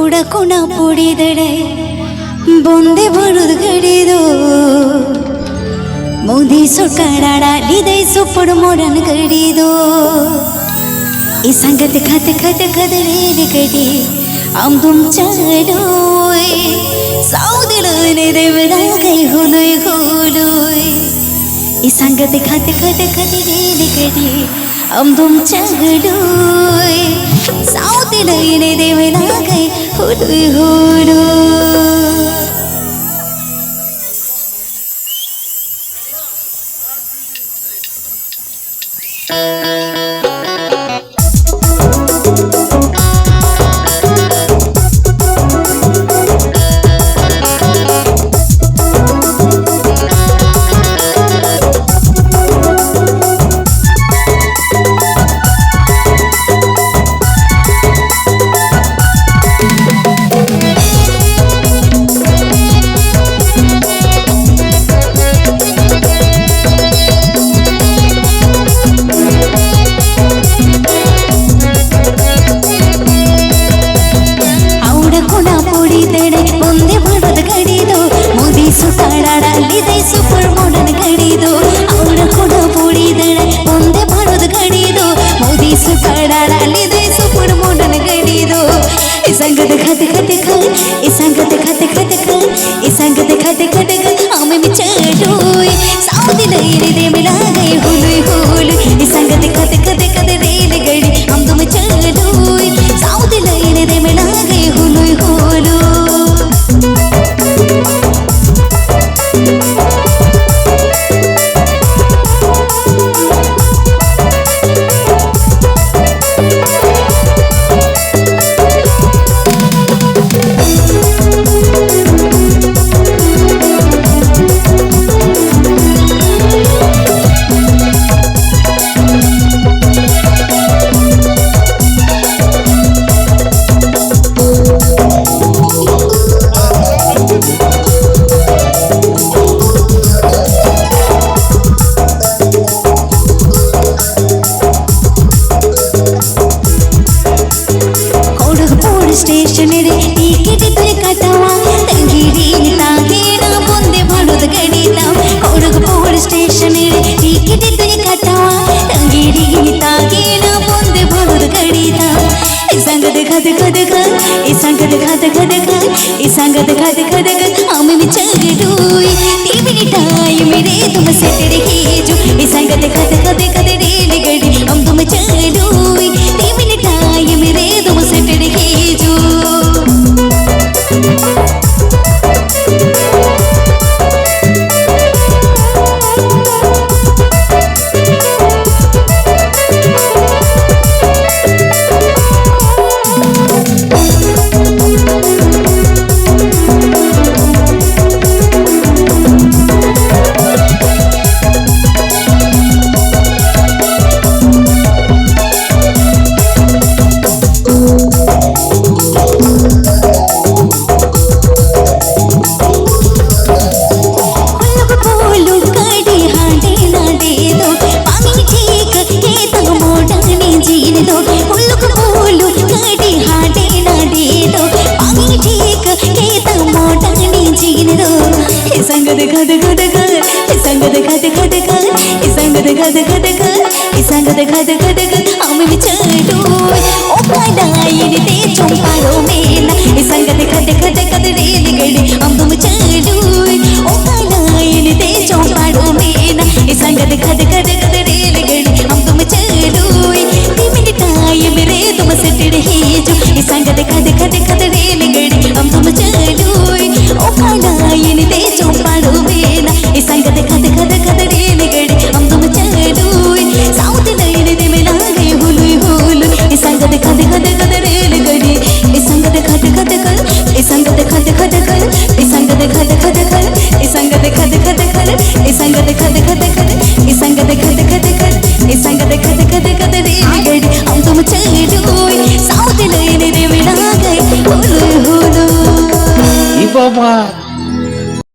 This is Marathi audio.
कोणा पोड़ी दड़े बोंदे भरुद गड़ी दो मोदी सरकारा लिदे सुपर मोरन गड़ी दो ई संगत खत खत खदरे गड़ी हम तुम चलो साउदिलने देवदा गई होलोय होलोय ई संगत खत खत खदरे गड़ी हम तुम चलो साउदिलने देवदा गई होलोय होलोय संगत खत खत खत ई संगत खत खत खत ई संगत खत खत खत हम में चढ़ोय साउदी लहरे दे मिला गए होलोय होलोय ई संगत खत खत खत रेल गड़ी हम तुम चढ़ोय साउदी लहरे दे मिला गए होलोय होलोय स्टेशन रे टिकट तुरे कटावा तंगिरी तागे ना बोंदे भरुद गड़ीता खड़गपुर स्टेशन रे टिकट तुरे कटावा तंगिरी तागे ना बोंदे भरुद गड़ीता ई संगत खत खत खत ई संगत खत खत खत ई संगत खत खत खत हम में चढ़ोय टीवी टाइम रे तुम सेट रही जो ई संगत खत खत खत रेल गड़ी हम तुम चढ़ोय टीवी टाइम रे तुम सेट रही जो संगत खत खत खत संगत खत खत खत संगत खत खत खत संगत खत खत खत हम में चढ़ोय ओ पढ़ाई ते चंपारो में संगत खत खत खत रेल गड़ी हम तुम चढ़ोय ओ पढ़ाई ते चंपारो में संगत खत खत खत रेल गड़ी हम तुम चढ़ोय 3 मिनट टाइम रे तुम सेट रही जो संगत खत खत खत रेल